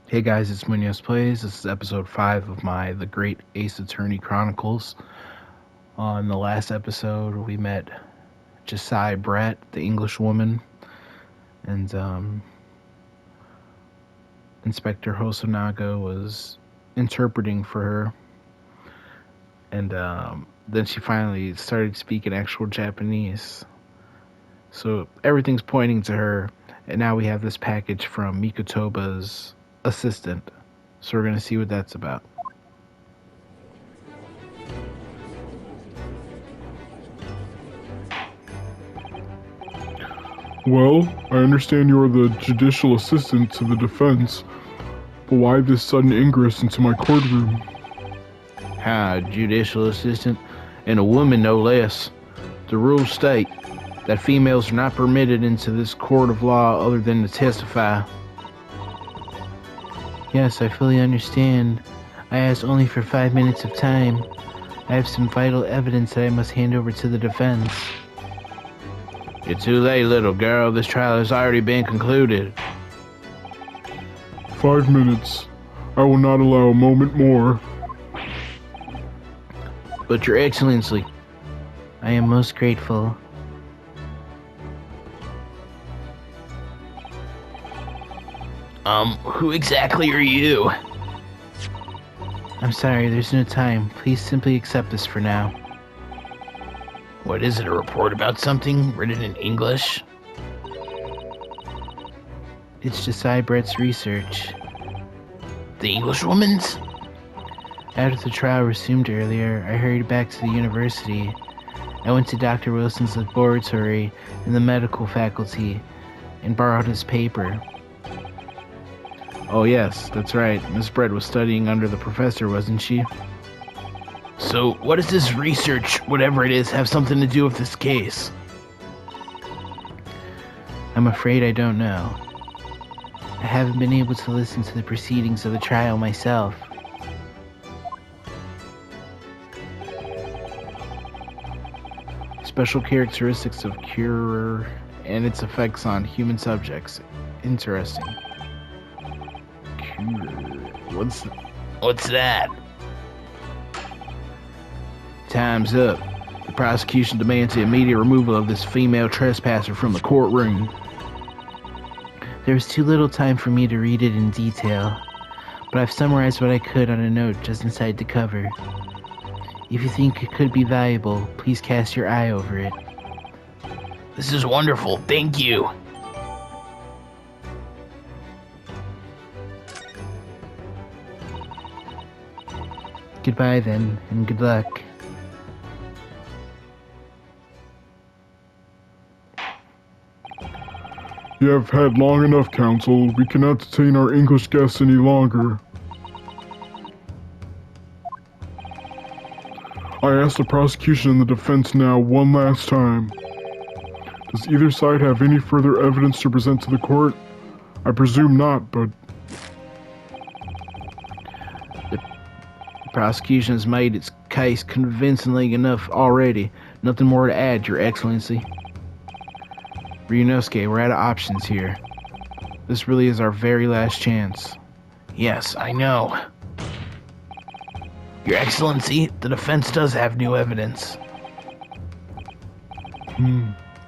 Hey guys, it's Munoz Plays. This is episode 5 of my The Great Ace Attorney Chronicles. On the last episode, we met Josiah Brett, the English woman, and Inspector Hosonaga was interpreting for her. And then she finally started speaking actual Japanese. So everything's pointing to her, and now we have this package from Mikotoba's assistant. So we're going to see what that's about. Well, I understand you are the judicial assistant to the defense, but why this sudden ingress into my courtroom? Judicial assistant, and a woman no less. The rules state that females are not permitted into this court of law other than to testify. Yes, I fully understand. I asked only for 5 minutes of time. I have some vital evidence that I must hand over to the defense. You're too late, little girl. This trial has already been concluded. 5 minutes. I will not allow a moment more. But Your Excellency, I am most grateful. Who exactly are you? I'm sorry, there's no time. Please simply accept this for now. What is it, a report about something written in English? It's Josiah Brett's research. The Englishwoman's? After the trial resumed earlier, I hurried back to the university. I went to Dr. Wilson's laboratory in the medical faculty and borrowed his paper. Oh yes, that's right. Miss Brett was studying under the professor, wasn't she? So, what does this research, whatever it is, have something to do with this case? I'm afraid I don't know. I haven't been able to listen to the proceedings of the trial myself. Special characteristics of cure and its effects on human subjects. Interesting. What's that? Time's up. The prosecution demands the immediate removal of this female trespasser from the courtroom. There was too little time for me to read it in detail, but I've summarized what I could on a note just inside the cover. If you think it could be valuable, please cast your eye over it. This is wonderful. Thank you. Goodbye then, and good luck. You have had long enough, counsel. We cannot detain our English guests any longer. I ask the prosecution and the defense now one last time. Does either side have any further evidence to present to the court? I presume not, but... The prosecution has made its case convincingly enough already. Nothing more to add, Your Excellency. Ryunosuke, we're out of options here. This really is our very last chance. Yes, I know. Your Excellency, the defense does have new evidence.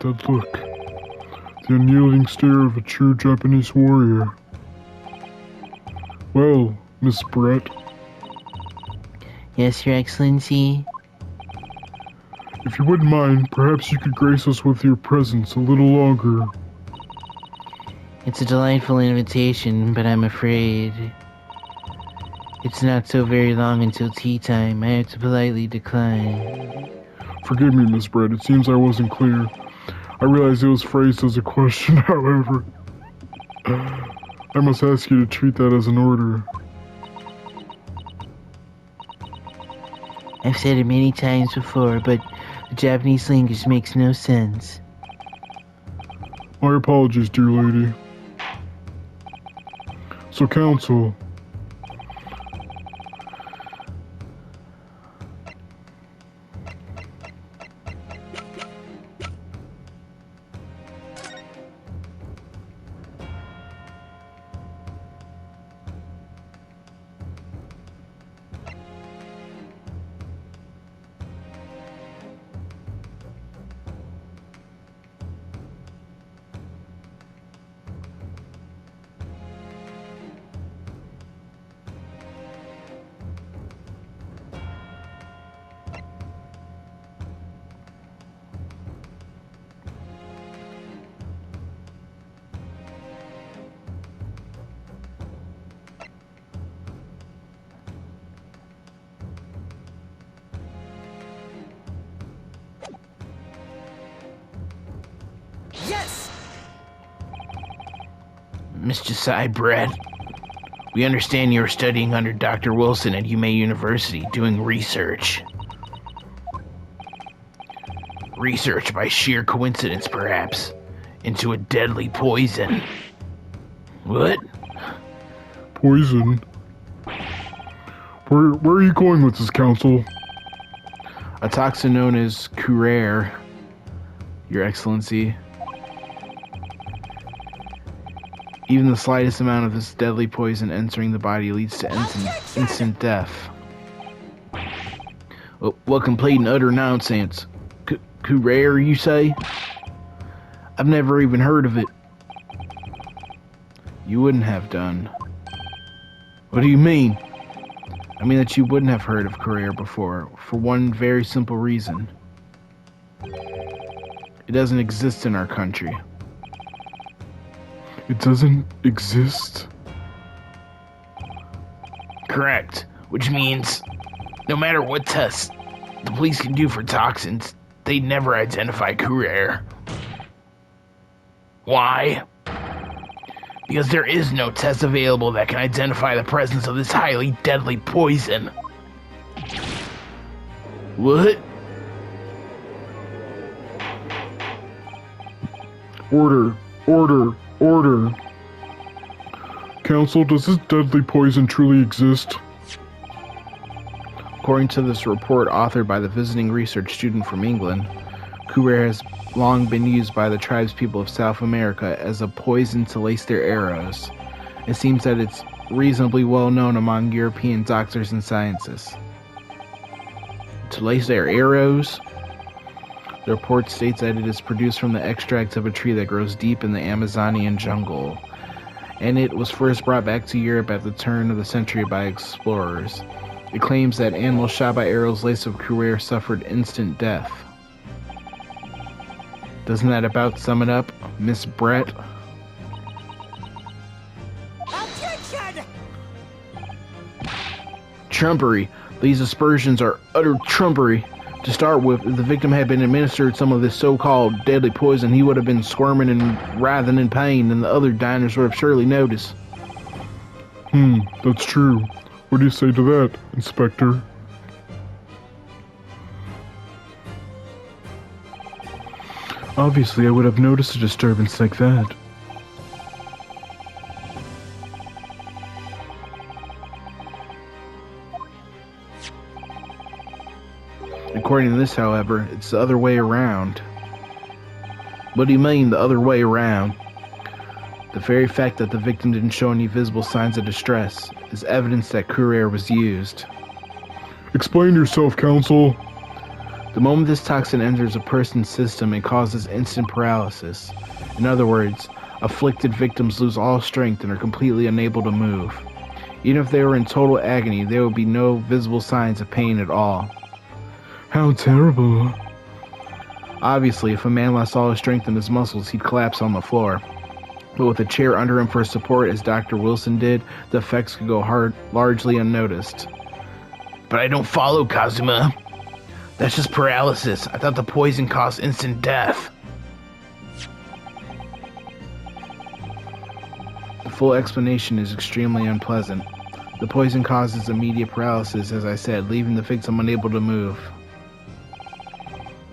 That look. The unyielding stare of a true Japanese warrior. Well, Miss Brett. Yes, Your Excellency? If you wouldn't mind, perhaps you could grace us with your presence a little longer. It's a delightful invitation, but I'm afraid it's not so very long until tea time. I have to politely decline. Forgive me, Miss Brett. It seems I wasn't clear. I realize it was phrased as a question, however. I must ask you to treat that as an order. I've said it many times before, but the Japanese language makes no sense. My apologies, dear lady. So, counsel... Mr. Cybred, we understand you're studying under Dr. Wilson at UMA University, doing research. Research by sheer coincidence, perhaps, into a deadly poison. What? Poison? Where are you going with this, Counsel? A toxin known as curare, Your Excellency. Even the slightest amount of this deadly poison entering the body leads to instant death. What complete and utter nonsense. Curare, you say? I've never even heard of it. You wouldn't have done. What do you mean? I mean that you wouldn't have heard of curare before, for one very simple reason. It doesn't exist in our country. It doesn't exist? Correct. Which means, no matter what tests the police can do for toxins, they'd never identify curare. Why? Because there is no test available that can identify the presence of this highly deadly poison. What? Order. Counsel, does this deadly poison truly exist? According to this report authored by the visiting research student from England, curare has long been used by the tribespeople of South America as a poison to lace their arrows. It seems that it's reasonably well known among European doctors and scientists. To lace their arrows? The report states that it is produced from the extract of a tree that grows deep in the Amazonian jungle, and it was first brought back to Europe at the turn of the century by explorers. It claims that animals shot by arrows laced with curare suffered instant death. Doesn't that about sum it up, Miss Brett? Attention! Trumpery. These aspersions are utter trumpery. To start with, if the victim had been administered some of this so-called deadly poison, he would have been squirming and writhing in pain, and the other diners would have surely noticed. That's true. What do you say to that, Inspector? Obviously, I would have noticed a disturbance like that. According to this, however, it's the other way around. What do you mean, the other way around? The very fact that the victim didn't show any visible signs of distress is evidence that curare was used. Explain yourself, Counsel. The moment this toxin enters a person's system, it causes instant paralysis. In other words, afflicted victims lose all strength and are completely unable to move. Even if they were in total agony, there would be no visible signs of pain at all. How terrible. Obviously, if a man lost all his strength in his muscles, he'd collapse on the floor. But with a chair under him for support, as Dr. Wilson did, the effects could go largely unnoticed. But I don't follow, Kazuma. That's just paralysis. I thought the poison caused instant death. The full explanation is extremely unpleasant. The poison causes immediate paralysis, as I said, leaving the victim unable to move.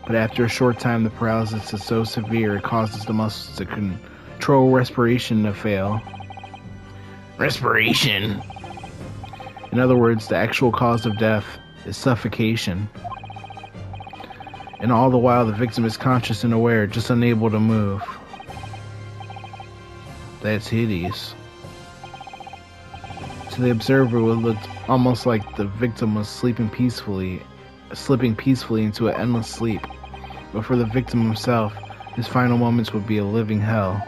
But after a short time, the paralysis is so severe it causes the muscles to control respiration to fail. Respiration? In other words, the actual cause of death is suffocation. And all the while, the victim is conscious and aware, just unable to move. That's hideous. To the observer, it looked almost like the victim was slipping peacefully into an endless sleep. But for the victim himself, his final moments would be a living hell.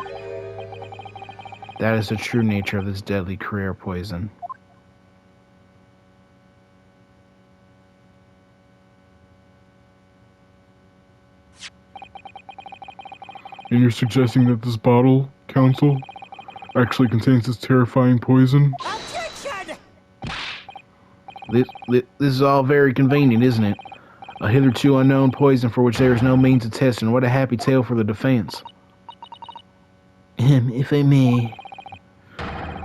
That is the true nature of this deadly curare poison. And you're suggesting that this bottle, Counsel, actually contains this terrifying poison? Attention! This is all very convenient, isn't it? A hitherto unknown poison for which there is no means of test, and what a happy tale for the defense. If I may.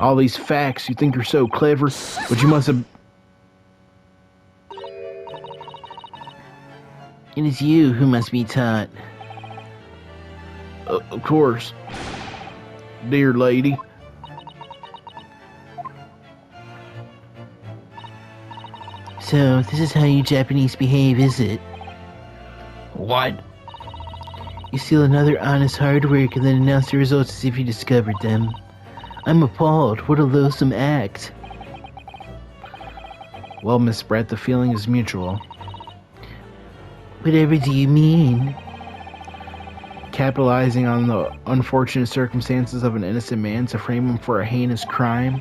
All these facts, you think you're so clever, but you must have... It is you who must be taught. Of course. Dear lady. So, this is how you Japanese behave, is it? What? You steal another honest hard work and then announce the results as if you discovered them. I'm appalled. What a loathsome act. Well, Miss Brett, the feeling is mutual. Whatever do you mean? Capitalizing on the unfortunate circumstances of an innocent man to frame him for a heinous crime,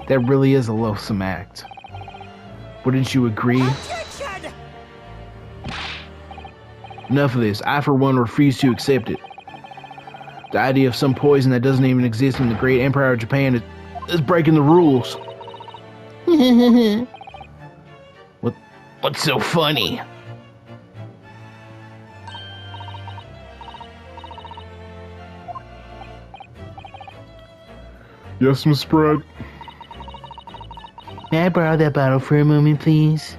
that really is a loathsome act. Wouldn't you agree? Objection! Enough of this. I, for one, refuse to accept it. The idea of some poison that doesn't even exist in the great empire of Japan is breaking the rules. What's so funny? Yes, Miss Brett? May I borrow that bottle for a moment, please?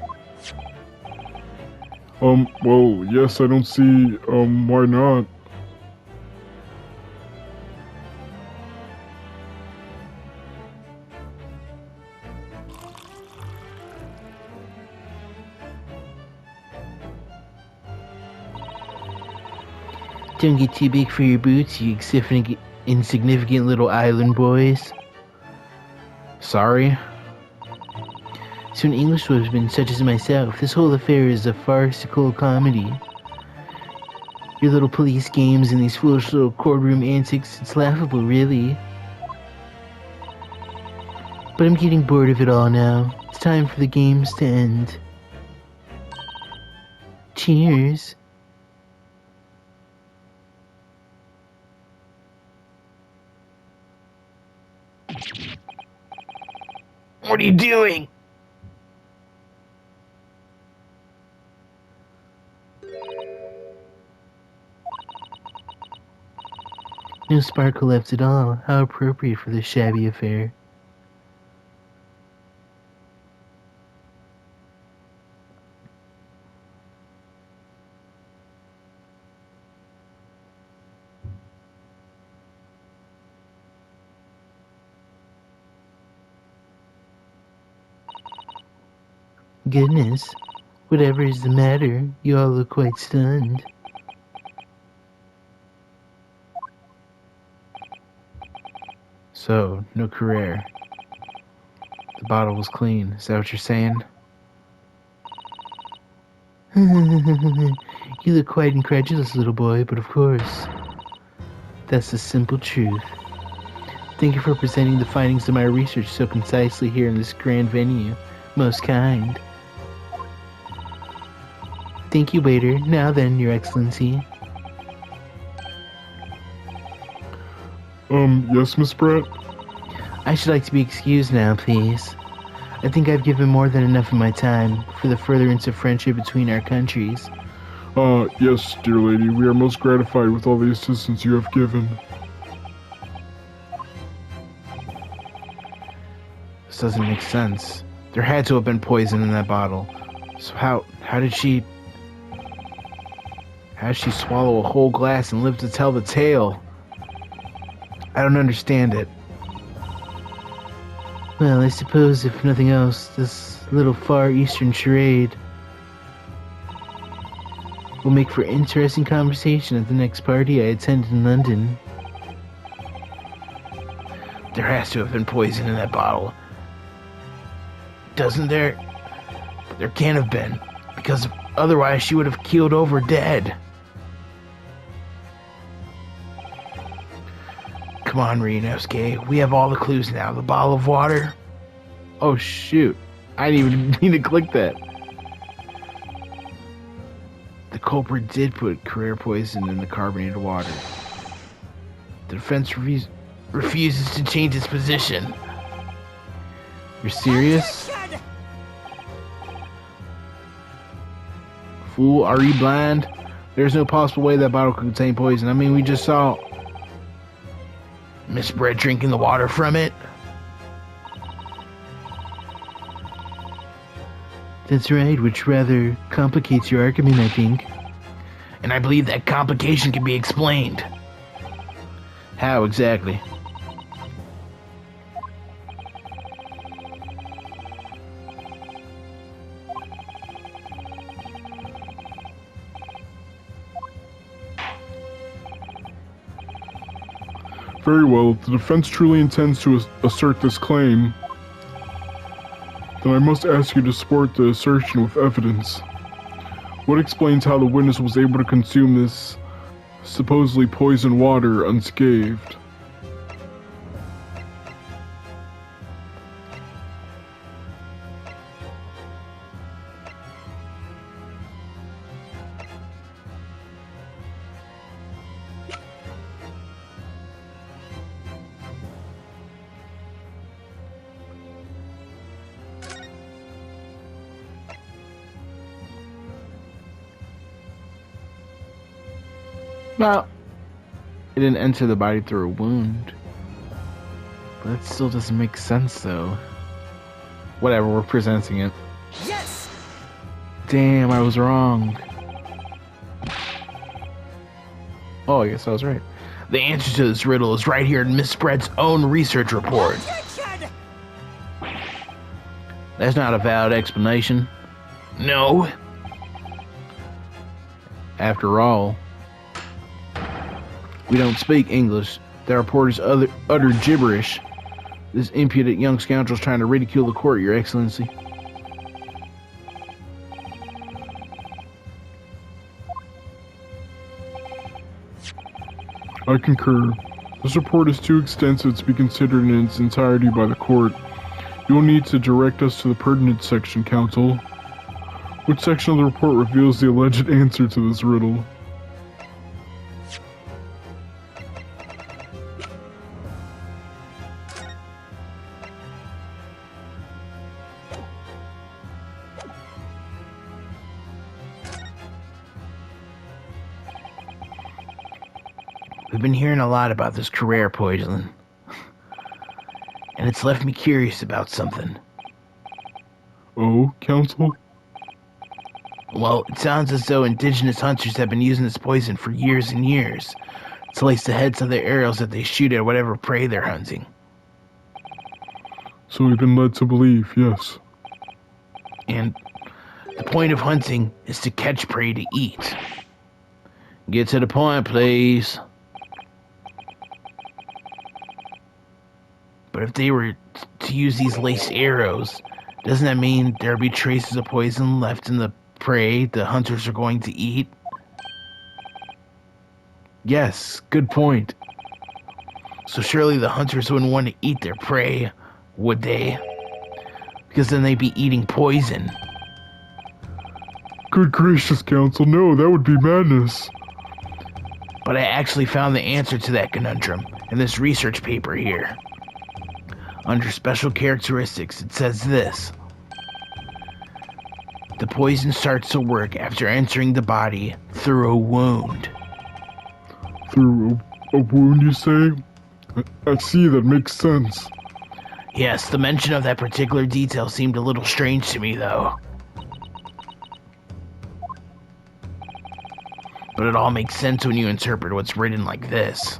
Well, yes, I don't see, why not? Don't get too big for your boots, you insignificant little island boys. Sorry? To an Englishwoman such as myself, this whole affair is a farcical comedy. Your little police games and these foolish little courtroom antics, it's laughable, really. But I'm getting bored of it all now. It's time for the games to end. Cheers. What are you doing? No sparkle left at all. How appropriate for this shabby affair. Goodness, whatever is the matter? You all look quite stunned. So, no career. The bottle was clean. Is that what you're saying? You look quite incredulous, little boy, but of course, that's the simple truth. Thank you for presenting the findings of my research so concisely here in this grand venue. Most kind. Thank you, waiter. Now then, Your Excellency. Yes, Miss Brett? I should like to be excused now, please. I think I've given more than enough of my time for the furtherance of friendship between our countries. Yes, dear lady. We are most gratified with all the assistance you have given. This doesn't make sense. There had to have been poison in that bottle. So how did she swallow a whole glass and live to tell the tale? I don't understand it. Well, I suppose, if nothing else, this little Far Eastern charade will make for interesting conversation at the next party I attend in London. There has to have been poison in that bottle. Doesn't there? There can't have been, because otherwise she would have keeled over dead. Come on, Ryunosuke. We have all the clues now. The bottle of water. Oh, shoot. I didn't even need to click that. The culprit did put career poison in the carbonated water. The defense refuses to change its position. You're serious? Objection! Fool, are you blind? There's no possible way that bottle could contain poison. I mean, we just saw Miss Brett drinking the water from it. That's right, which rather complicates your argument, I think. And I believe that complication can be explained. How exactly? Very well, if the defense truly intends to assert this claim, then I must ask you to support the assertion with evidence. What explains how the witness was able to consume this supposedly poisoned water unscathed? Well, it didn't enter the body through a wound. But that still doesn't make sense, though. Whatever, we're presenting it. Yes! Damn, I was wrong. Oh, I guess I was right. The answer to this riddle is right here in Miss Spread's own research report. Objection! That's not a valid explanation. No. After all, we don't speak English. The report is utter gibberish. This impudent young scoundrel's trying to ridicule the court, Your Excellency. I concur. This report is too extensive to be considered in its entirety by the court. You will need to direct us to the pertinent section, counsel. Which section of the report reveals the alleged answer to this riddle? We've been hearing a lot about this career poison. And it's left me curious about something. Oh, counsel? Well, it sounds as though indigenous hunters have been using this poison for years and years to lace the heads of their arrows that they shoot at whatever prey they're hunting. So we've been led to believe, yes. And the point of hunting is to catch prey to eat. Get to the point, please. But if they were to use these laced arrows, doesn't that mean there'll be traces of poison left in the prey the hunters are going to eat? Yes, good point. So surely the hunters wouldn't want to eat their prey, would they? Because then they'd be eating poison. Good gracious, counsel, no, that would be madness. But I actually found the answer to that conundrum in this research paper here. Under special characteristics, it says this. The poison starts to work after entering the body through a wound. Through a wound, you say? I see, that makes sense. Yes, the mention of that particular detail seemed a little strange to me, though. But it all makes sense when you interpret what's written like this.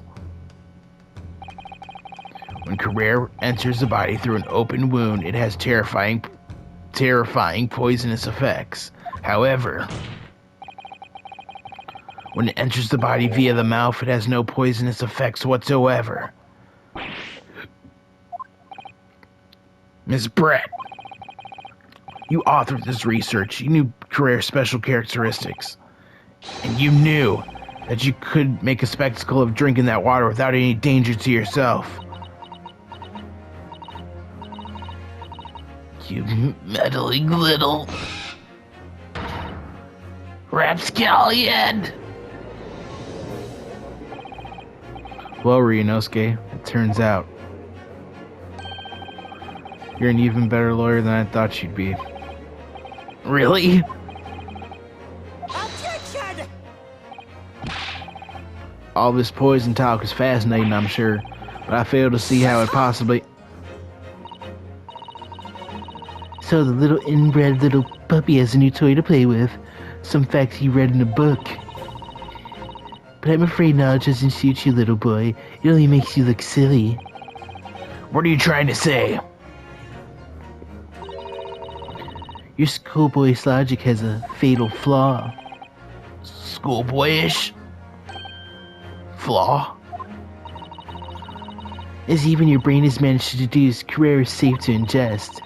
When Carrere enters the body through an open wound, it has terrifying poisonous effects. However, when it enters the body via the mouth, it has no poisonous effects whatsoever. Miss Brett, you authored this research. You knew Carrere's special characteristics. And you knew that you could make a spectacle of drinking that water without any danger to yourself. You meddling little rapscallion! Well, Ryunosuke, it turns out you're an even better lawyer than I thought you'd be. Really? Objection! All this poison talk is fascinating, I'm sure, but I fail to see how it possibly... So the little inbred little puppy has a new toy to play with. Some fact he read in a book. But I'm afraid knowledge doesn't suit you, little boy. It only makes you look silly. What are you trying to say? Your schoolboyish logic has a fatal flaw. Schoolboyish? Flaw? As even your brain has managed to deduce, Carrera is safe to ingest.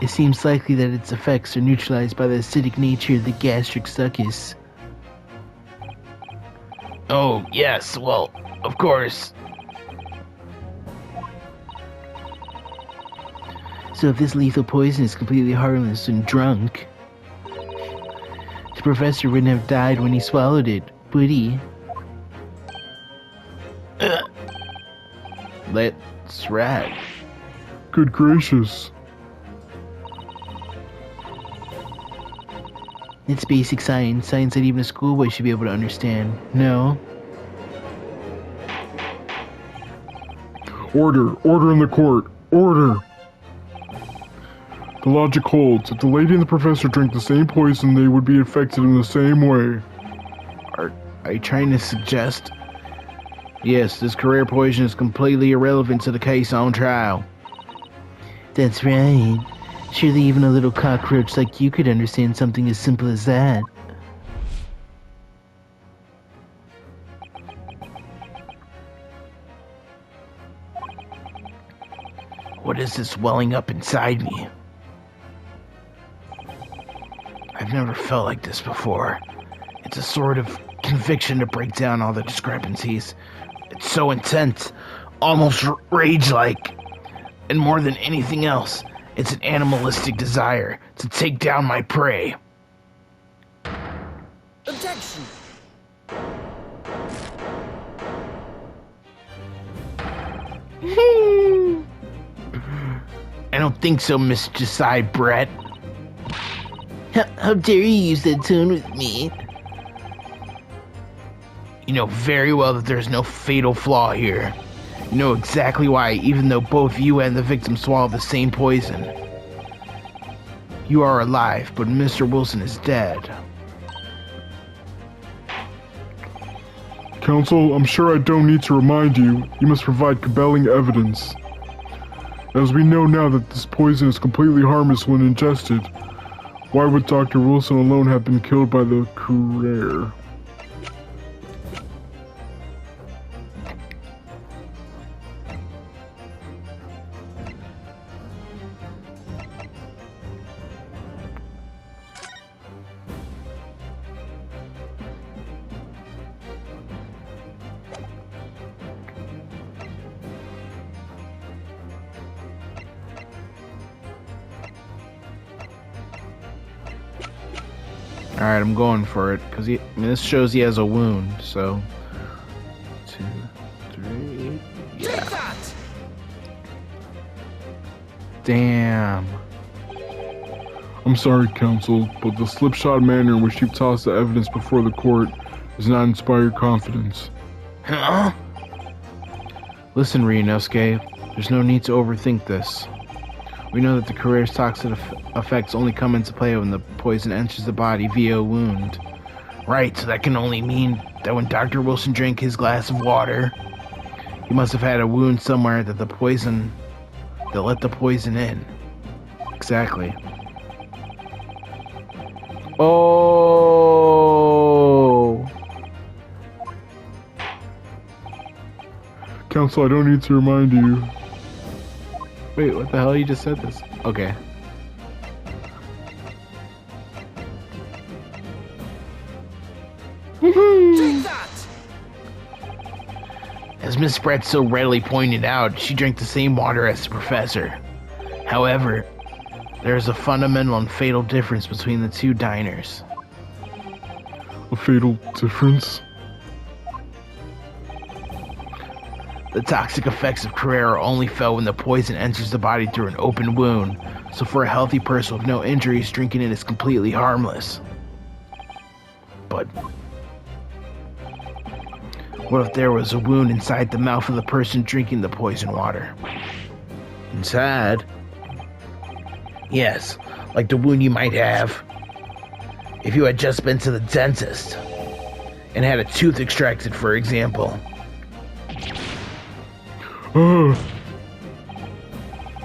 It seems likely that its effects are neutralized by the acidic nature of the gastric succus. Oh, yes, well, of course. So if this lethal poison is completely harmless and drunk, the professor wouldn't have died when he swallowed it, would he? Let's rat. Good gracious. It's basic science, science that even a schoolboy should be able to understand. No? Order. Order in the court. Order. The logic holds. If the lady and the professor drink the same poison, they would be infected in the same way. Are you trying to suggest? Yes, this career poison is completely irrelevant to the case on trial. That's right. Surely even a little cockroach like you could understand something as simple as that. What is this welling up inside me? I've never felt like this before. It's a sort of conviction to break down all the discrepancies. It's so intense, almost rage-like. And more than anything else, it's an animalistic desire to take down my prey. Objection! I don't think so, Miss Josiah Brett. How dare you use that tone with me? You know very well that there's no fatal flaw here. You know exactly why, even though both you and the victim swallowed the same poison. You are alive, but Mr. Wilson is dead. Counsel, I'm sure I don't need to remind you. You must provide compelling evidence. As we know now that this poison is completely harmless when ingested, why would Dr. Wilson alone have been killed by the courier? Alright, I'm going for it, because this shows he has a wound, so... 2, 3... Take that! Damn. I'm sorry, Counsel, but the slipshod manner in which you've tossed the evidence before the court does not inspire confidence. Huh? Listen, Ryunosuke, there's no need to overthink this. We know that the career's toxic effects only come into play when the poison enters the body via a wound. Right, so that can only mean that when Dr. Wilson drank his glass of water, he must have had a wound somewhere that let the poison in. Exactly. Oh! Counsel, I don't need to remind you. Wait, what the hell? You just said this. Okay. Take that! As Miss Brett so readily pointed out, she drank the same water as the professor. However, there is a fundamental and fatal difference between the two diners. A fatal difference? The toxic effects of Carrera are only felt when the poison enters the body through an open wound, so for a healthy person with no injuries, drinking it is completely harmless. But what if there was a wound inside the mouth of the person drinking the poison water? Inside? Yes, like the wound you might have if you had just been to the dentist and had a tooth extracted, for example.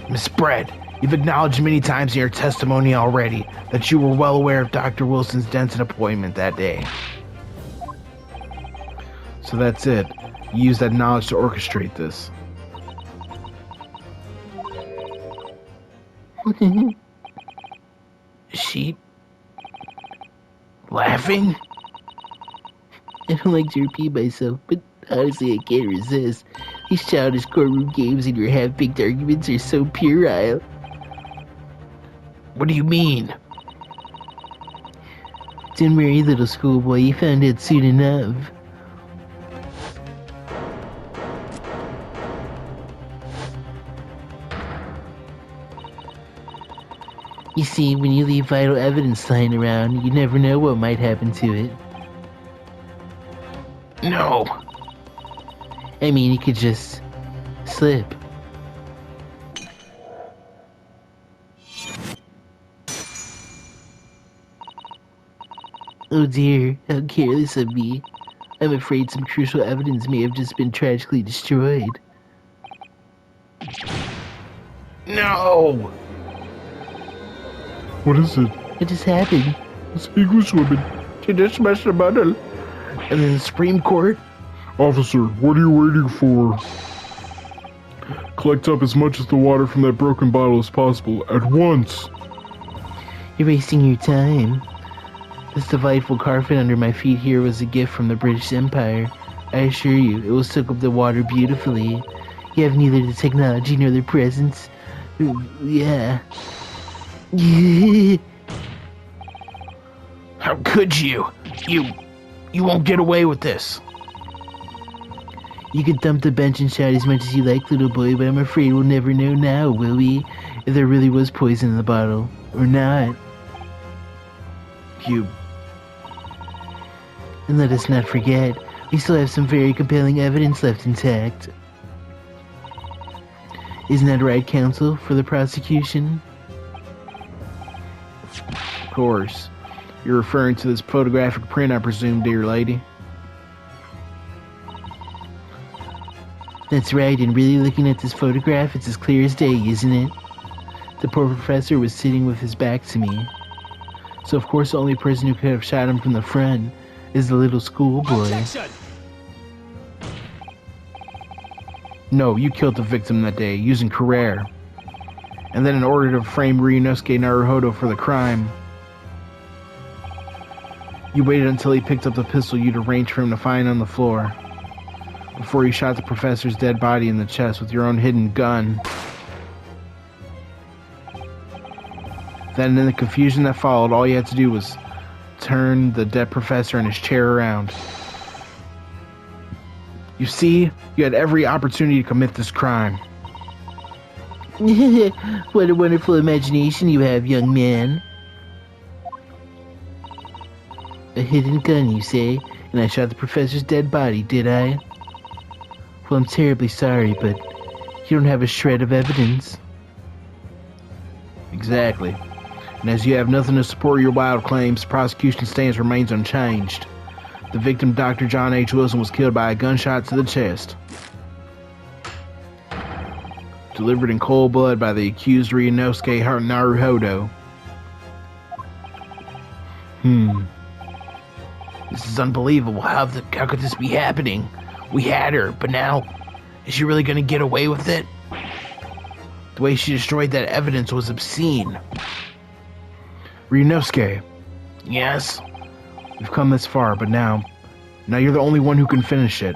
Miss Brett, you've acknowledged many times in your testimony already that you were well aware of Dr. Wilson's dental appointment that day. So that's it. You use that knowledge to orchestrate this. She... laughing? I don't like to repeat myself, but honestly I can't resist. These childish courtroom games and your half-baked arguments are so puerile. What do you mean? Don't worry, little schoolboy, you found out soon enough. You see, when you leave vital evidence lying around, you never know what might happen to it. No. I mean, you could just slip. Oh dear, how careless of me. I'm afraid some crucial evidence may have just been tragically destroyed. No. What is it? What just happened? It's English woman. She just smashed a bottle. And then the Supreme Court? Officer, what are you waiting for? Collect up as much of the water from that broken bottle as possible, at once! You're wasting your time. This delightful carpet under my feet here was a gift from the British Empire. I assure you, it will soak up the water beautifully. You have neither the technology nor the presence. Yeah. How could you? You won't get away with this. You can thump the bench and shout as much as you like, little boy, but I'm afraid we'll never know now, will we? If there really was poison in the bottle. Or not. You... And let us not forget, we still have some very compelling evidence left intact. Isn't that right, counsel, for the prosecution? Of course. You're referring to this photographic print, I presume, dear lady. That's right, and really looking at this photograph, it's as clear as day, isn't it? The poor professor was sitting with his back to me. So of course the only person who could have shot him from the front is the little schoolboy. Objection! No, you killed the victim that day, using Carrere. And then in order to frame Ryunosuke Naruhodo for the crime, you waited until he picked up the pistol you'd arranged for him to find on the floor, before you shot the professor's dead body in the chest with your own hidden gun. Then in the confusion that followed, all you had to do was turn the dead professor and his chair around. You see, you had every opportunity to commit this crime. What a wonderful imagination you have, young man. A hidden gun, you say? And I shot the professor's dead body, did I? Well, I'm terribly sorry, but you don't have a shred of evidence. Exactly. And as you have nothing to support your wild claims, the prosecution stance remains unchanged. The victim, Dr. John H. Wilson, was killed by a gunshot to the chest. Delivered in cold blood by the accused Ryunosuke Naruhodo. This is unbelievable. How could this be happening? We had her, but now, is she really going to get away with it? The way she destroyed that evidence was obscene. Ryunosuke. Yes? We've come this far, but now you're the only one who can finish it.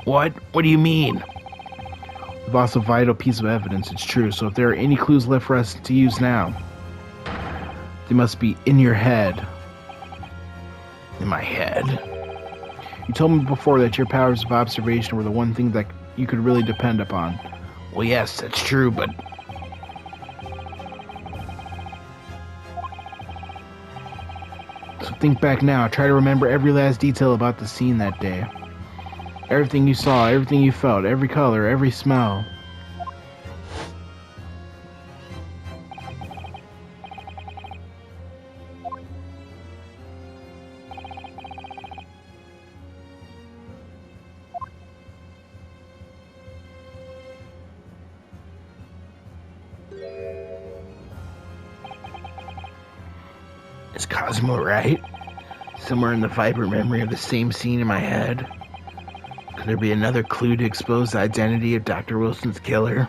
What? What do you mean? We've lost a vital piece of evidence, it's true, so if there are any clues left for us to use now, they must be in your head. In my head? You told me before that your powers of observation were the one thing that you could really depend upon. Well, yes, that's true, but... So think back now. Try to remember every last detail about the scene that day. Everything you saw, everything you felt, every color, every smell. Is Cosmo right? Somewhere in the vibrant memory of the same scene in my head? Could there be another clue to expose the identity of Dr. Wilson's killer?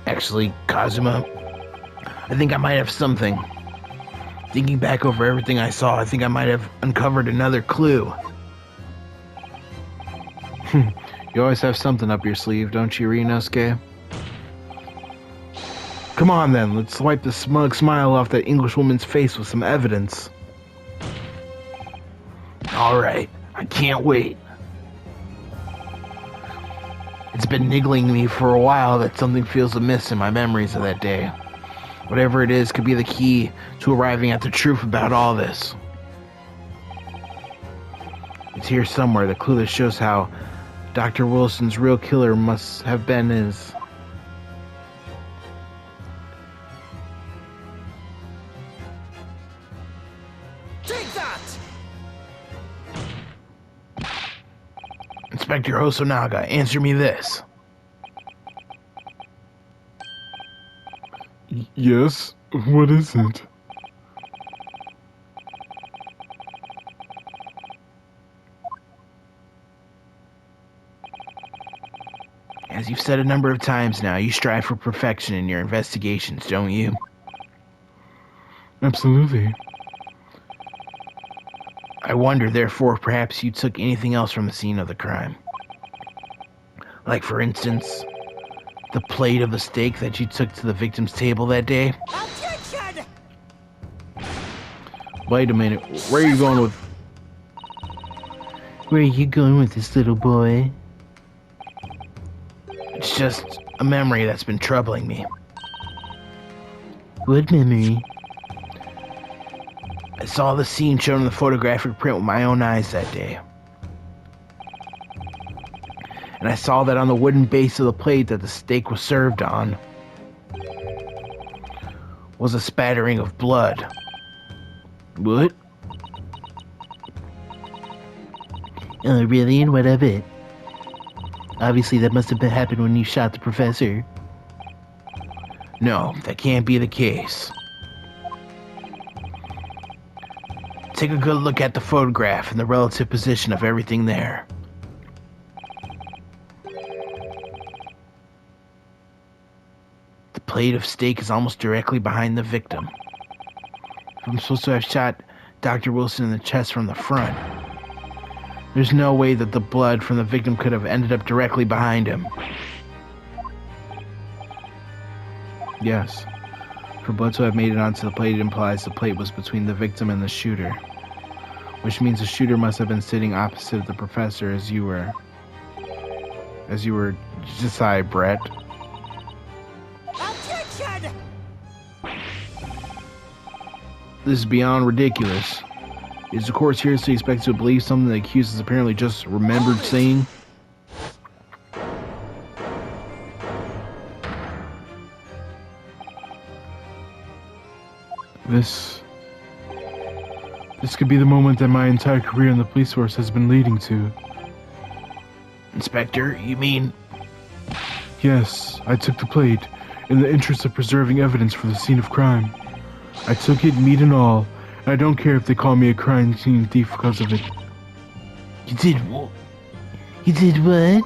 Actually, Cosmo, I think I might have something. Thinking back over everything I saw, I think I might have uncovered another clue. You always have something up your sleeve, don't you, Rinosuke? Come on then, let's wipe the smug smile off that Englishwoman's face with some evidence. Alright, I can't wait. It's been niggling me for a while that something feels amiss in my memories of that day. Whatever it is could be the key to arriving at the truth about all this. It's here somewhere, the clue that shows how Dr. Wilson's real killer must have been his. Take that! Inspector Hosonaga, answer me this. Yes? What is it? As you've said a number of times now, you strive for perfection in your investigations, don't you? Absolutely. I wonder, therefore, perhaps you took anything else from the scene of the crime. Like, for instance, the plate of a steak that you took to the victim's table that day? Attention! Wait a minute, where are you going with... Where are you going with this, little boy? It's just a memory that's been troubling me. What memory? I saw the scene shown in the photographic print with my own eyes that day. And I saw that on the wooden base of the plate that the steak was served on was a spattering of blood. What? Oh, really? And what of it? Obviously, that must have happened when you shot the professor. No, that can't be the case. Take a good look at the photograph and the relative position of everything there. The plate of steak is almost directly behind the victim. If I'm supposed to have shot Dr. Wilson in the chest from the front, there's no way that the blood from the victim could have ended up directly behind him. Yes. For blood to have made it onto the plate, it implies the plate was between the victim and the shooter. Which means the shooter must have been sitting opposite the professor as you were. Josiah Brett. Attention! This is beyond ridiculous. Is the court seriously expected to believe something the accused has apparently just remembered saying? This could be the moment that my entire career in the police force has been leading to. Inspector, you mean... Yes, I took the plate, in the interest of preserving evidence for the scene of crime. I took it, meat and all, and I don't care if they call me a crime scene thief because of it. You did what? You did what?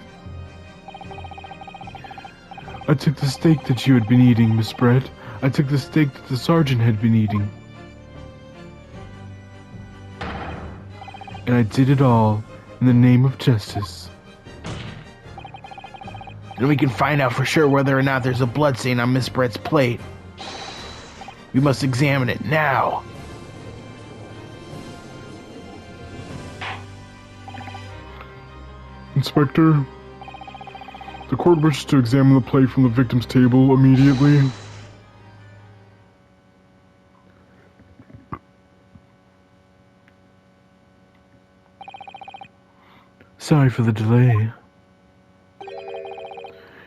I took the steak that you had been eating, Miss Brett. I took the steak that the sergeant had been eating. And I did it all in the name of justice. Then we can find out for sure whether or not there's a blood stain on Miss Brett's plate. We must examine it now. Inspector, the court wishes to examine the plate from the victim's table immediately. Sorry for the delay.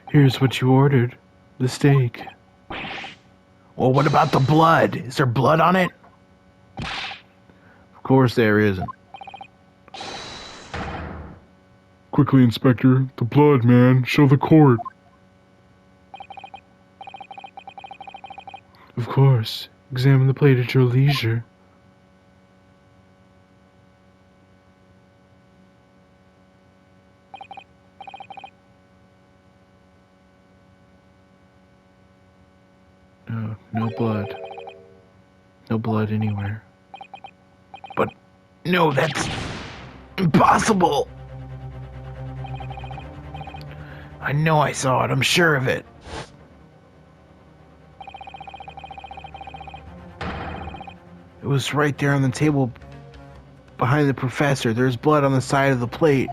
Here's what you ordered. The steak. Well, what about the blood? Is there blood on it? Of course there isn't. Quickly, Inspector. The blood, man. Show the court. Of course. Examine the plate at your leisure. No, no blood. No blood anywhere. But no, that's impossible. I know I saw it. I'm sure of it. It was right there on the table behind the professor. There's blood on the side of the plate.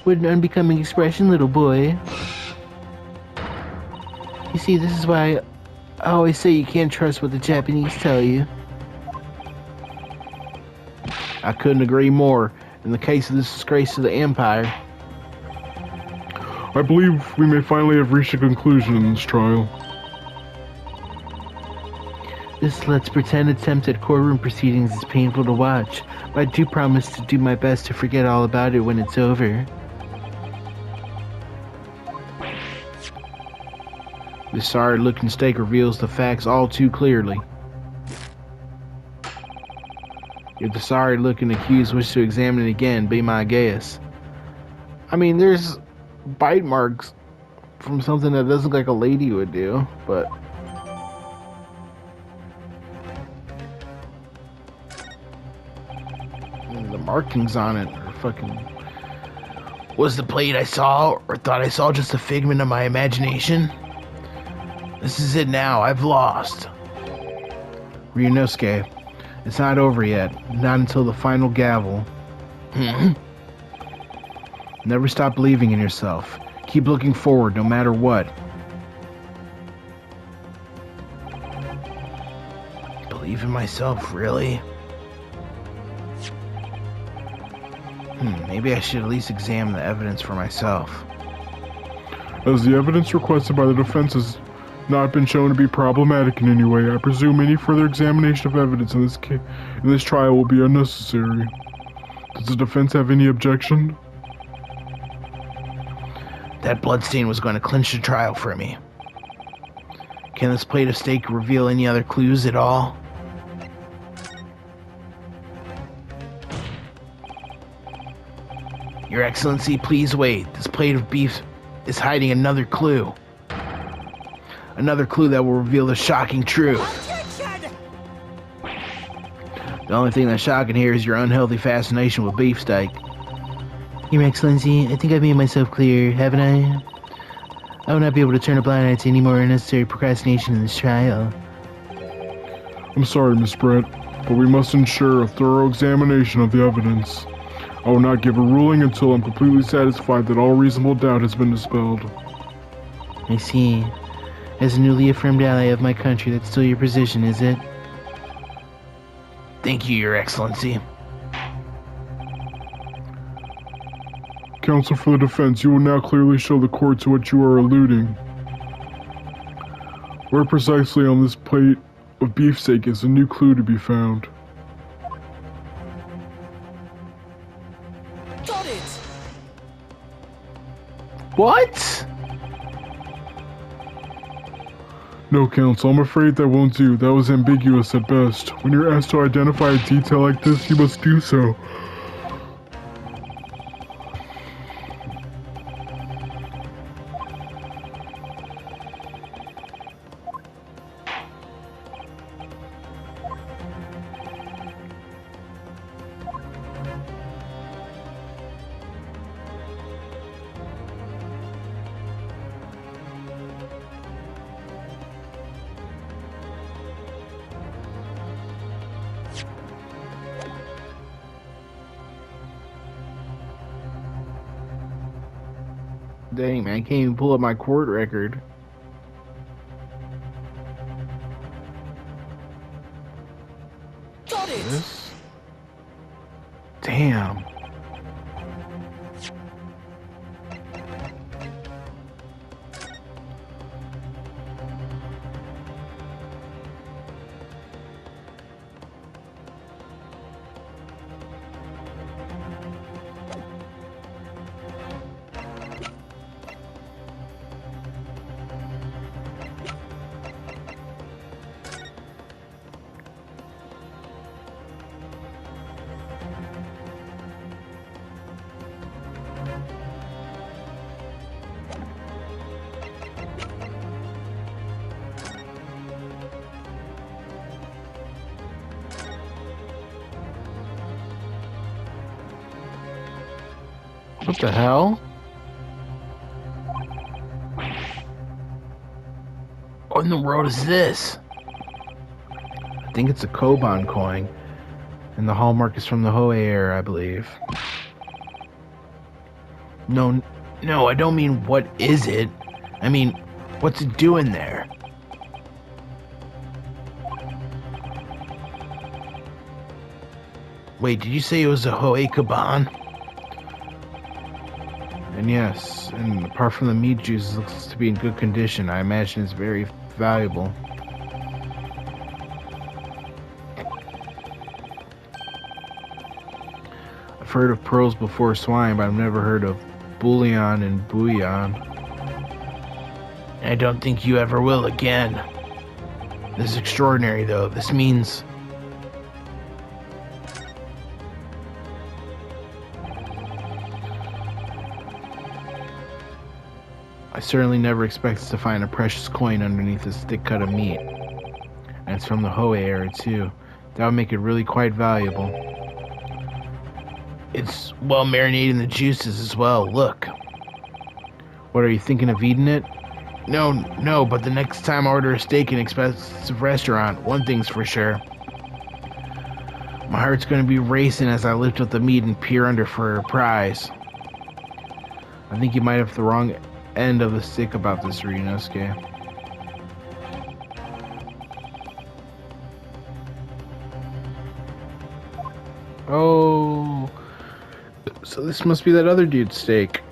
What an unbecoming expression, little boy. You see, this is why I always say you can't trust what the Japanese tell you. I couldn't agree more. In the case of this disgrace to the Empire, I believe we may finally have reached a conclusion in this trial. This let's pretend attempt at courtroom proceedings is painful to watch, but I do promise to do my best to forget all about it when it's over. this sorry-looking stake reveals the facts all too clearly. If the sorry-looking accused wishes to examine it again, be my guest. I mean, there's bite marks from something that doesn't look like a lady would do, but... the markings on it are fucking... Was the plate I saw, or thought I saw, just a figment of my imagination? This is it now. I've lost. Ryunosuke, it's not over yet. Not until the final gavel. Never stop believing in yourself. Keep looking forward, no matter what. Believe in myself, really? Maybe I should at least examine the evidence for myself. As the evidence requested by the defense has not been shown to be problematic in any way, I presume any further examination of evidence in this trial will be unnecessary. Does the defense have any objection? That bloodstain was going to clinch the trial for me. Can this plate of steak reveal any other clues at all? Your Excellency, please wait. This plate of beef is hiding another clue. Another clue that will reveal the shocking truth. Attention! The only thing that's shocking here is your unhealthy fascination with beefsteak. Your Excellency, I think I've made myself clear, haven't I? I will not be able to turn a blind eye to any more unnecessary procrastination in this trial. I'm sorry, Miss Brett, but we must ensure a thorough examination of the evidence. I will not give a ruling until I'm completely satisfied that all reasonable doubt has been dispelled. I see. As a newly affirmed ally of my country, that's still your position, is it? Thank you, Your Excellency. Counsel for the defense, you will now clearly show the court to what you are alluding. Where precisely on this plate of beefsteak is a new clue to be found? Got it! What? No, counsel, I'm afraid that won't do. That was ambiguous at best. When you're asked to identify a detail like this, you must do so. Dang, man, I can't even pull up my court record. Got it! This? Damn. What the hell? What in the world is this? I think it's a Koban coin. And the hallmark is from the Hoei era, I believe. No, I don't mean what is it. I mean, what's it doing there? Wait, did you say it was a Hoei Kaban? And yes, and apart from the meat juice, it looks to be in good condition. I imagine it's very valuable. I've heard of pearls before swine, but I've never heard of bullion and bouillon. I don't think you ever will again. This is extraordinary, though. This means... I certainly never expected to find a precious coin underneath this thick cut of meat. And it's from the Hoei era, too. That would make it really quite valuable. It's well marinated in the juices as well. Look. What, are you thinking of eating it? No, but the next time I order a steak in an expensive restaurant, one thing's for sure. My heart's gonna be racing as I lift up the meat and peer under for a prize. I think you might have the wrong end of the stick about this, Ryunosuke. Oh, so this must be that other dude's steak.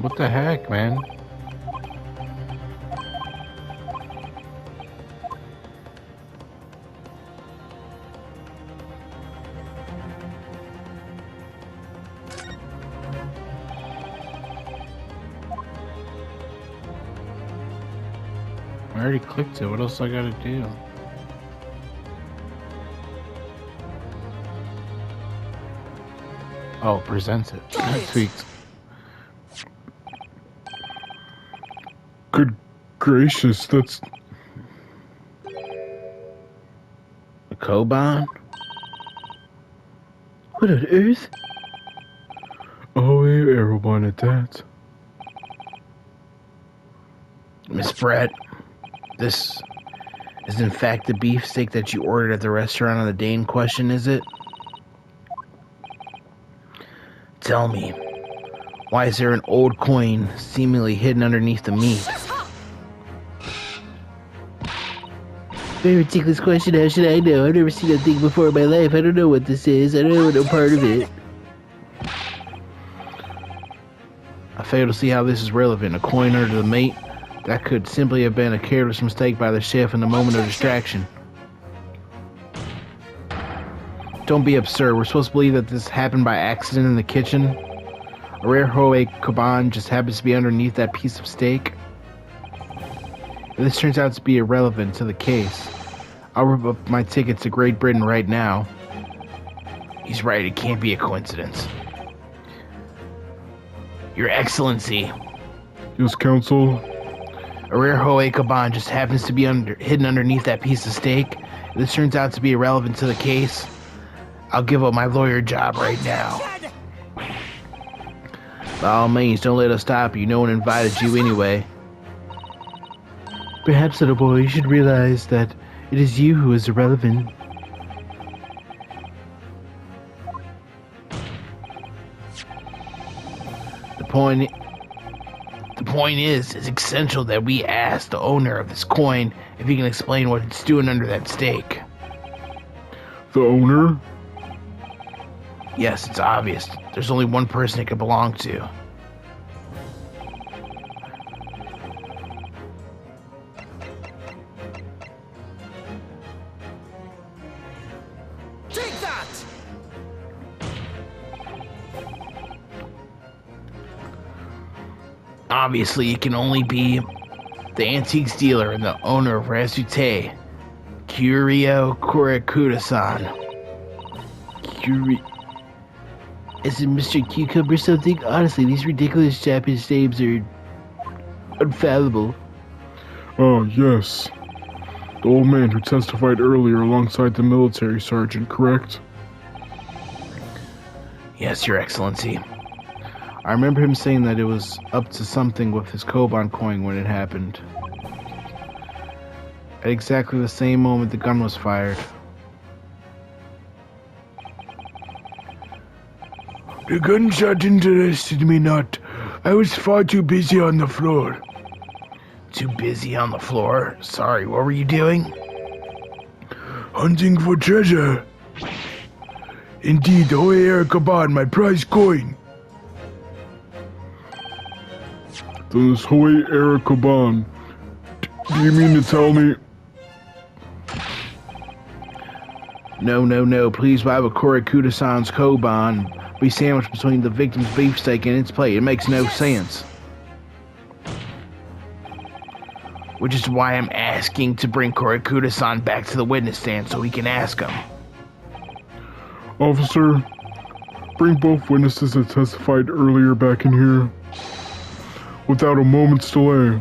What the heck, man? I already clicked it. What else I gotta do? Oh, presents it. Tweaked. Good gracious, that's... A Koban? What on earth? Oh, Aerobon at that. Miss Brett, this is in fact the beefsteak that you ordered at the restaurant on the day in question, is it? Tell me, why is there an old coin seemingly hidden underneath the meat? Very ridiculous question. How should I know? I've never seen that thing before in my life. I don't know what this is. I don't know no part of it. I fail to see how this is relevant. A coin under the meat? That could simply have been a careless mistake by the chef in a moment of distraction. Don't be absurd. We're supposed to believe that this happened by accident in the kitchen? A rare Hoe Kaban just happens to be underneath that piece of steak? If this turns out to be irrelevant to the case, I'll rip up my ticket to Great Britain right now. He's right, it can't be a coincidence. Your Excellency. Yes, Counsel? A rare Hoe Kaban just happens to be hidden underneath that piece of steak. If this turns out to be irrelevant to the case, I'll give up my lawyer job right now. By all means, don't let us stop you. No one invited you anyway. Perhaps, little boy, you should realize that it is you who is irrelevant. The point is, it's essential that we ask the owner of this coin if he can explain what it's doing under that steak. The owner? Yes, it's obvious. There's only one person it could belong to. Take that! Obviously, it can only be the antiques dealer and the owner of Rasute, Curio Korakuda-san. Is it Mr. Cucumber something? Honestly, these ridiculous Japanese names are unfathomable. Ah, yes. The old man who testified earlier alongside the military sergeant, correct? Yes, Your Excellency. I remember him saying that it was up to something with his Koban coin when it happened. At exactly the same moment the gun was fired. The gunshot interested me not. I was far too busy on the floor. Too busy on the floor? Sorry, what were you doing? Hunting for treasure. Indeed, Oe Kaban, my prize coin. Then this Hoei Era Kaban. Do you mean to tell me? No, please buy with Korakuda-san's Koban. Be sandwiched between the victim's beefsteak and its plate. It makes no sense. Which is why I'm asking to bring Korakuda-san back to the witness stand so we can ask him. Officer, bring both witnesses that testified earlier back in here. Without a moment's delay.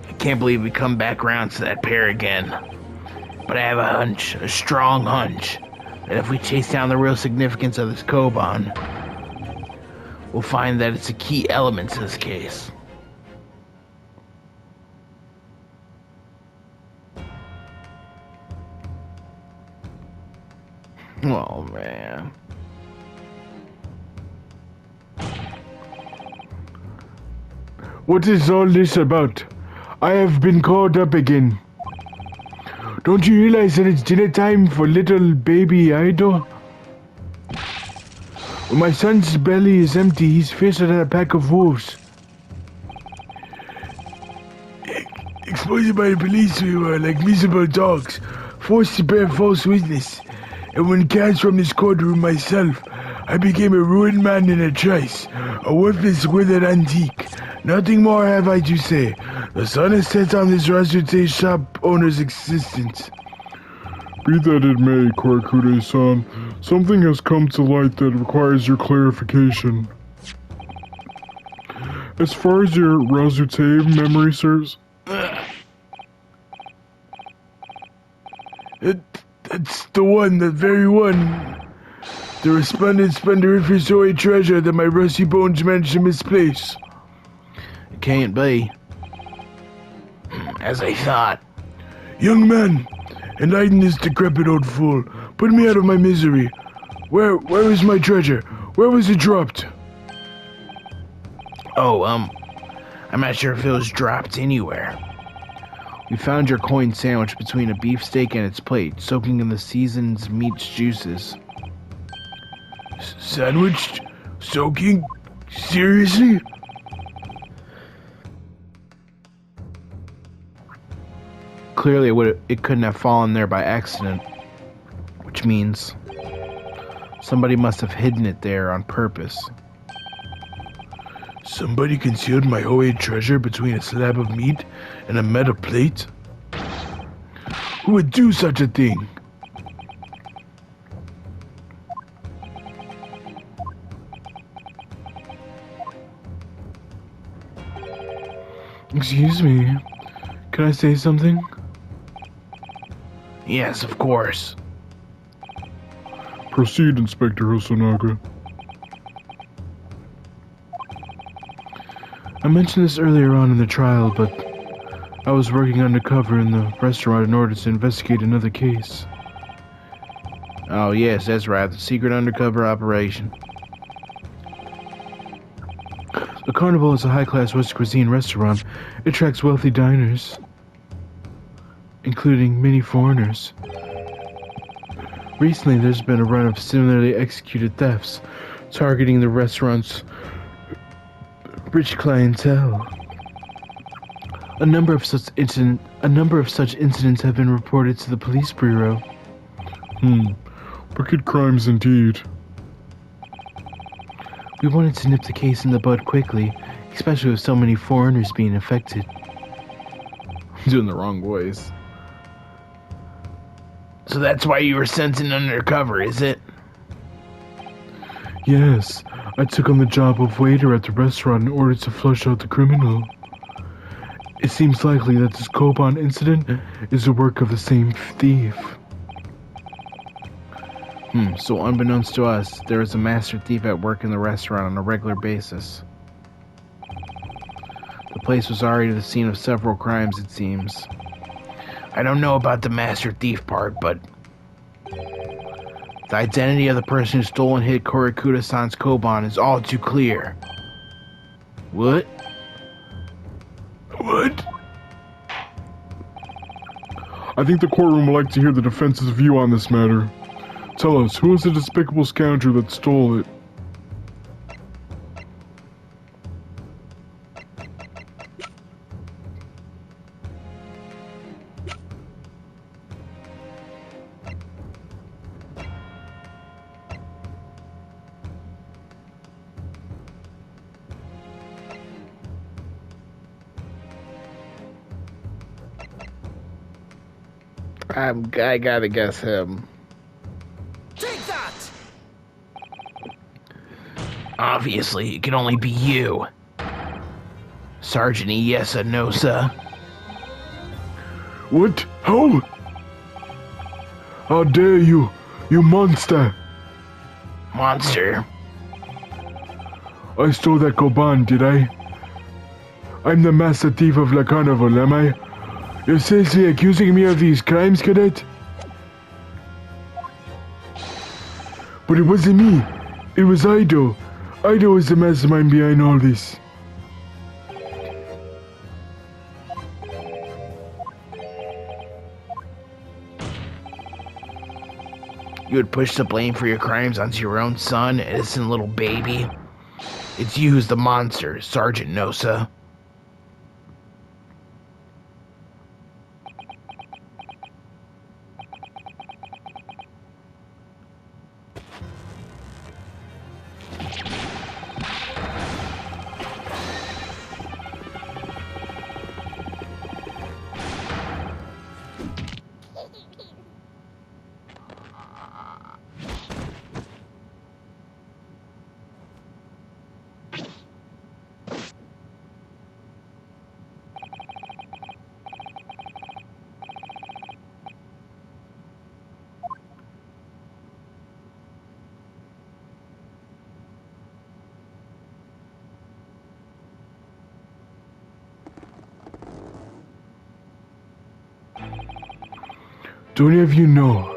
I can't believe we come back around to that pair again. But I have a hunch, a strong hunch, that if we chase down the real significance of this Koban, we'll find that it's a key element to this case. Oh, man. What is all this about? I have been called up again. Don't you realize that it's dinner time for little baby Ido? When my son's belly is empty, he's faster than a pack of wolves. Exploited by the police, we were like miserable dogs, forced to bear false witness. And when cast from this courtroom myself, I became a ruined man in a trice, a worthless withered antique. Nothing more have I to say. The sun has set on this Rasute shop owner's existence. Be that it may, Korakuda-san, something has come to light that requires your clarification. As far as your Rasute memory serves... That's the one, that very one. The respondent spenderiferous OA treasure that my rusty bones managed to misplace. It can't be. As I thought. Young man, enlighten this decrepit old fool. Put me out of my misery. Where is my treasure? Where was it dropped? Oh, I'm not sure if it was dropped anywhere. We found your coin sandwiched between a beefsteak and its plate, soaking in the seasoned meat's juices. Sandwiched? Soaking? Seriously? Clearly, it couldn't have fallen there by accident, which means somebody must have hidden it there on purpose. Somebody concealed my OA treasure between a slab of meat and a metal plate? Who would do such a thing? Excuse me. Can I say something? Yes, of course. Proceed, Inspector Hosonaga. I mentioned this earlier on in the trial, but I was working undercover in the restaurant in order to investigate another case. Oh, yes, that's right. The secret undercover operation. The Carnival is a high-class Western cuisine restaurant. It attracts wealthy diners, including many foreigners. Recently, there's been a run of similarly executed thefts, targeting the restaurant's rich clientele. A number of such incidents have been reported to the police bureau. Wicked crimes indeed. We wanted to nip the case in the bud quickly, especially with so many foreigners being affected. I'm doing the wrong voice. So that's why you were sent in undercover, is it? Yes, I took on the job of waiter at the restaurant in order to flush out the criminal. It seems likely that this Koban incident is the work of the same thief. So unbeknownst to us, there is a master thief at work in the restaurant on a regular basis. The place was already the scene of several crimes, it seems. I don't know about the master thief part, but the identity of the person who stole and hid Korikuda-san's Koban is all too clear. What? What? I think the courtroom would like to hear the defense's view on this matter. Tell us, who is the despicable scoundrel that stole it? I gotta guess him. Take that! Obviously, it can only be you. Sergeant Iesa Nosa. What? How? How dare you, you monster! Monster. I stole that Koban, did I? I'm the master thief of La Carnival, am I? You're seriously accusing me of these crimes, cadet? But it wasn't me. It was Ido. Ido was the mastermind behind all this. You would push the blame for your crimes onto your own son, innocent little baby. It's you who's the monster, Sergeant Nosa. Do any of you know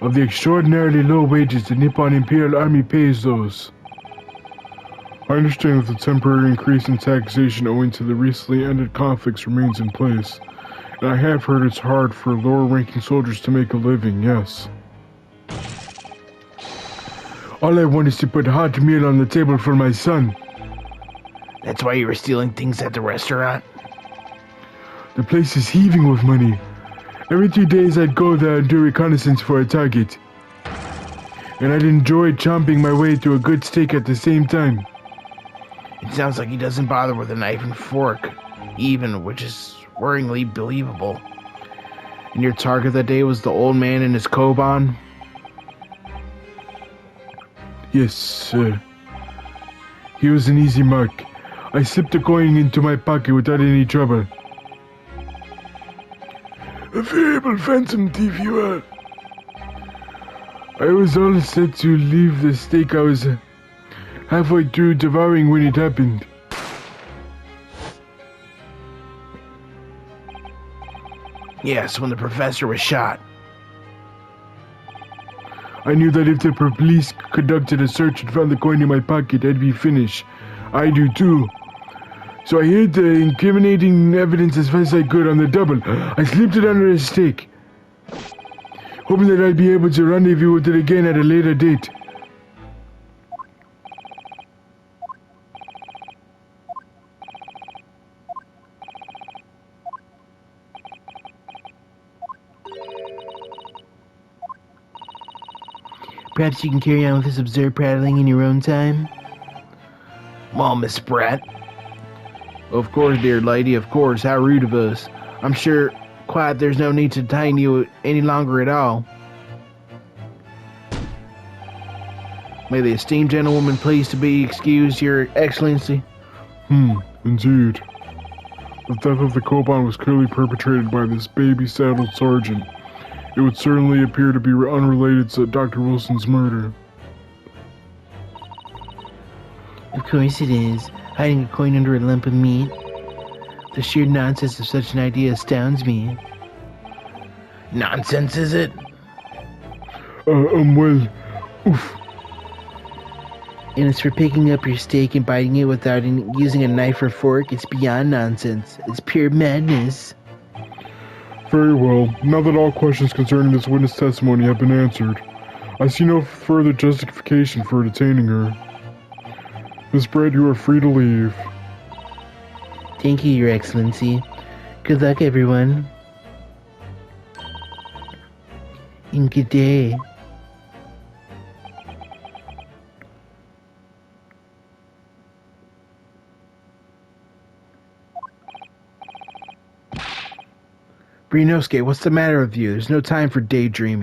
of the extraordinarily low wages the Nippon Imperial Army pays those? I understand that the temporary increase in taxation owing to the recently ended conflicts remains in place, and I have heard it's hard for lower-ranking soldiers to make a living, yes. All I want is to put a hot meal on the table for my son. That's why you were stealing things at the restaurant? The place is heaving with money. Every 3 days I'd go there and do reconnaissance for a target. And I'd enjoy chomping my way through a good steak at the same time. It sounds like he doesn't bother with a knife and fork, even, which is worryingly believable. And your target that day was the old man in his koban? Yes, sir. He was an easy mark. I slipped a coin into my pocket without any trouble. A variable phantom thief you are. I was all set to leave the steak I was halfway through devouring when it happened. Yes, when the professor was shot. I knew that if the police conducted a search and found the coin in my pocket, I'd be finished. I do too. So I hid the incriminating evidence as fast as I could on the double. I slipped it under a steak, hoping that I'd be able to rendezvous with it again at a later date. Perhaps you can carry on with this absurd prattling in your own time? Well, Miss Brett. Of course, dear lady, of course. How rude of us. I'm sure quite there's no need to detain you any longer at all. May the esteemed gentlewoman please to be excused, Your Excellency. Indeed. The theft of the koban was clearly perpetrated by this baby-saddled sergeant. It would certainly appear to be unrelated to Dr. Wilson's murder. Of course it is. Hiding a coin under a lump of meat. The sheer nonsense of such an idea astounds me. Nonsense, is it? Well, oof. And as for picking up your steak and biting it without using a knife or fork, it's beyond nonsense. It's pure madness. Very well. Now that all questions concerning this witness testimony have been answered, I see no further justification for detaining her. Miss Brett, you are free to leave. Thank you, Your Excellency. Good luck, everyone. And good day. Brinosuke, what's the matter with you? There's no time for daydreaming.